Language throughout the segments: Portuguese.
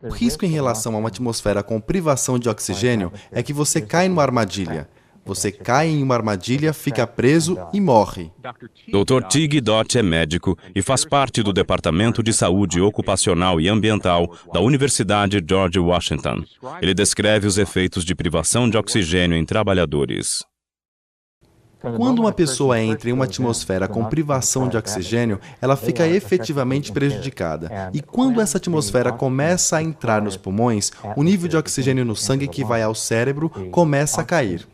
O risco em relação a uma atmosfera com privação de oxigênio é que você cai numa armadilha. Você cai em uma armadilha, fica preso e morre. Dr. Tig Dot é médico e faz parte do Departamento de Saúde Ocupacional e Ambiental da Universidade George Washington. Ele descreve os efeitos de privação de oxigênio em trabalhadores. Quando uma pessoa entra em uma atmosfera com privação de oxigênio, ela fica efetivamente prejudicada. E quando essa atmosfera começa a entrar nos pulmões, o nível de oxigênio no sangue que vai ao cérebro começa a cair.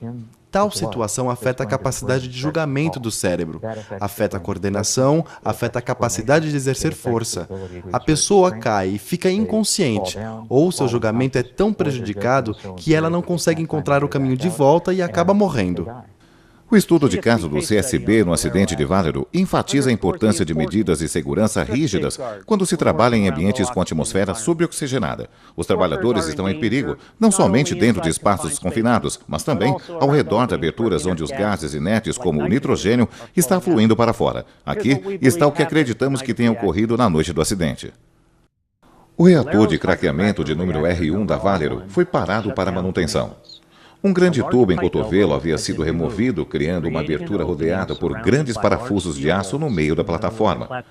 Tal situação afeta a capacidade de julgamento do cérebro, afeta a coordenação, afeta a capacidade de exercer força. A pessoa cai e fica inconsciente, ou seu julgamento é tão prejudicado que ela não consegue encontrar o caminho de volta e acaba morrendo. O estudo de caso do CSB no acidente de Valero enfatiza a importância de medidas de segurança rígidas quando se trabalha em ambientes com atmosfera suboxigenada. Os trabalhadores estão em perigo, não somente dentro de espaços confinados, mas também ao redor de aberturas onde os gases inertes, como o nitrogênio, está fluindo para fora. Aqui está o que acreditamos que tenha ocorrido na noite do acidente. O reator de craqueamento de número R1 da Valero foi parado para manutenção. Um grande tubo em cotovelo havia sido removido, criando uma abertura rodeada por grandes parafusos de aço no meio da plataforma.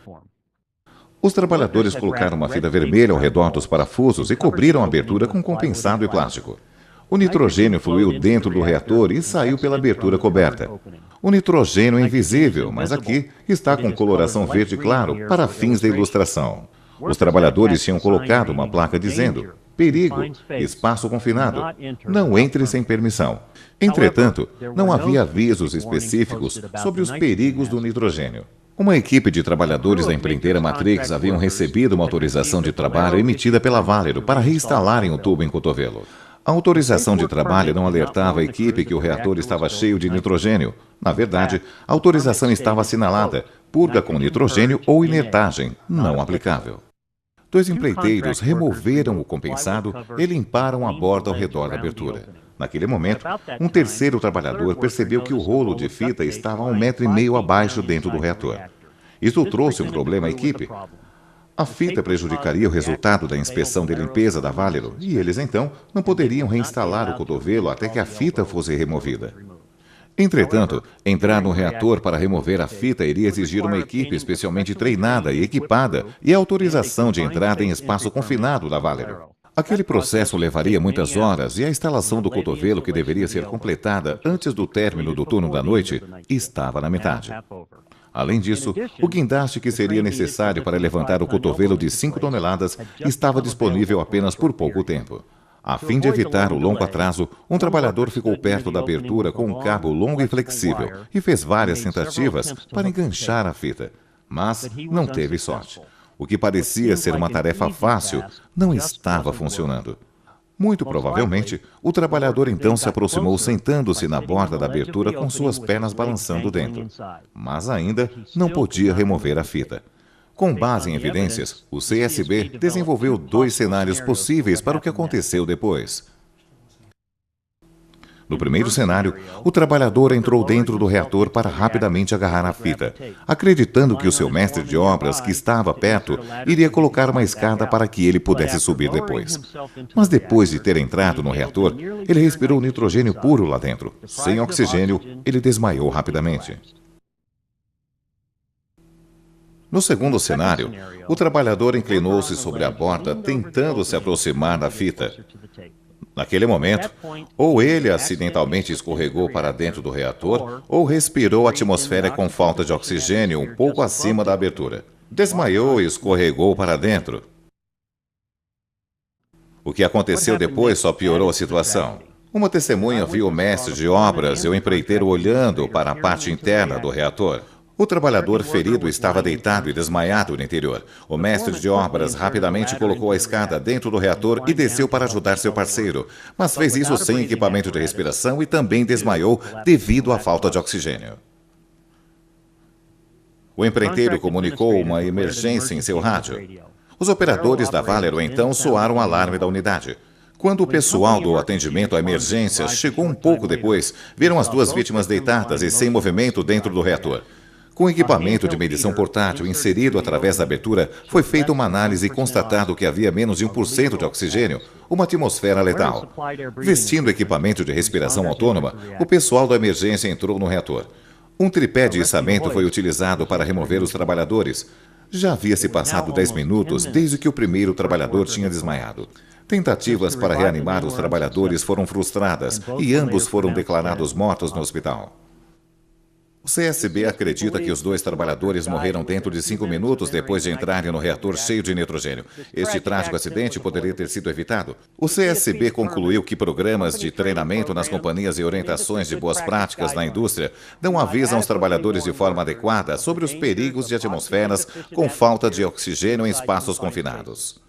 Os trabalhadores colocaram uma fita vermelha ao redor dos parafusos e cobriram a abertura com compensado e plástico. O nitrogênio fluiu dentro do reator e saiu pela abertura coberta. O nitrogênio é invisível, mas aqui está com coloração verde claro para fins da ilustração. Os trabalhadores tinham colocado uma placa dizendo: perigo, espaço confinado, não entre sem permissão. Entretanto, não havia avisos específicos sobre os perigos do nitrogênio. Uma equipe de trabalhadores da empreiteira Matrix haviam recebido uma autorização de trabalho emitida pela Valero para reinstalarem o tubo em cotovelo. A autorização de trabalho não alertava a equipe que o reator estava cheio de nitrogênio. Na verdade, a autorização estava assinalada: purga com nitrogênio ou inertagem, não aplicável. 2 empreiteiros removeram o compensado e limparam a borda ao redor da abertura. Naquele momento, um terceiro trabalhador percebeu que o rolo de fita estava a 1,5 metro abaixo dentro do reator. Isso trouxe um problema à equipe. A fita prejudicaria o resultado da inspeção de limpeza da Valero e eles, então, não poderiam reinstalar o cotovelo até que a fita fosse removida. Entretanto, entrar no reator para remover a fita iria exigir uma equipe especialmente treinada e equipada e autorização de entrada em espaço confinado da Valero. Aquele processo levaria muitas horas e a instalação do cotovelo, que deveria ser completada antes do término do turno da noite, estava na metade. Além disso, o guindaste que seria necessário para levantar o cotovelo de 5 toneladas estava disponível apenas por pouco tempo. A fim de evitar o longo atraso, um trabalhador ficou perto da abertura com um cabo longo e flexível e fez várias tentativas para enganchar a fita, mas não teve sorte. O que parecia ser uma tarefa fácil não estava funcionando. Muito provavelmente, o trabalhador então se aproximou sentando-se na borda da abertura com suas pernas balançando dentro, mas ainda não podia remover a fita. Com base em evidências, o CSB desenvolveu 2 cenários possíveis para o que aconteceu depois. No primeiro cenário, o trabalhador entrou dentro do reator para rapidamente agarrar a fita, acreditando que o seu mestre de obras, que estava perto, iria colocar uma escada para que ele pudesse subir depois. Mas depois de ter entrado no reator, ele respirou nitrogênio puro lá dentro. Sem oxigênio, ele desmaiou rapidamente. No segundo cenário, o trabalhador inclinou-se sobre a borda, tentando se aproximar da fita. Naquele momento, ou ele acidentalmente escorregou para dentro do reator, ou respirou a atmosfera com falta de oxigênio um pouco acima da abertura. Desmaiou e escorregou para dentro. O que aconteceu depois só piorou a situação. Uma testemunha viu o mestre de obras e o empreiteiro olhando para a parte interna do reator. O trabalhador ferido estava deitado e desmaiado no interior. O mestre de obras rapidamente colocou a escada dentro do reator e desceu para ajudar seu parceiro, mas fez isso sem equipamento de respiração e também desmaiou devido à falta de oxigênio. O empreiteiro comunicou uma emergência em seu rádio. Os operadores da Valero então soaram o alarme da unidade. Quando o pessoal do atendimento à emergência chegou um pouco depois, viram as 2 vítimas deitadas e sem movimento dentro do reator. Com o equipamento de medição portátil inserido através da abertura, foi feita uma análise e constatado que havia menos de 1% de oxigênio, uma atmosfera letal. Vestindo equipamento de respiração autônoma, o pessoal da emergência entrou no reator. Um tripé de içamento foi utilizado para remover os trabalhadores. Já havia se passado 10 minutos desde que o primeiro trabalhador tinha desmaiado. Tentativas para reanimar os trabalhadores foram frustradas e ambos foram declarados mortos no hospital. O CSB acredita que os 2 trabalhadores morreram dentro de 5 minutos depois de entrarem no reator cheio de nitrogênio. Este trágico acidente poderia ter sido evitado. O CSB concluiu que programas de treinamento nas companhias e orientações de boas práticas na indústria dão aviso aos trabalhadores de forma adequada sobre os perigos de atmosferas com falta de oxigênio em espaços confinados.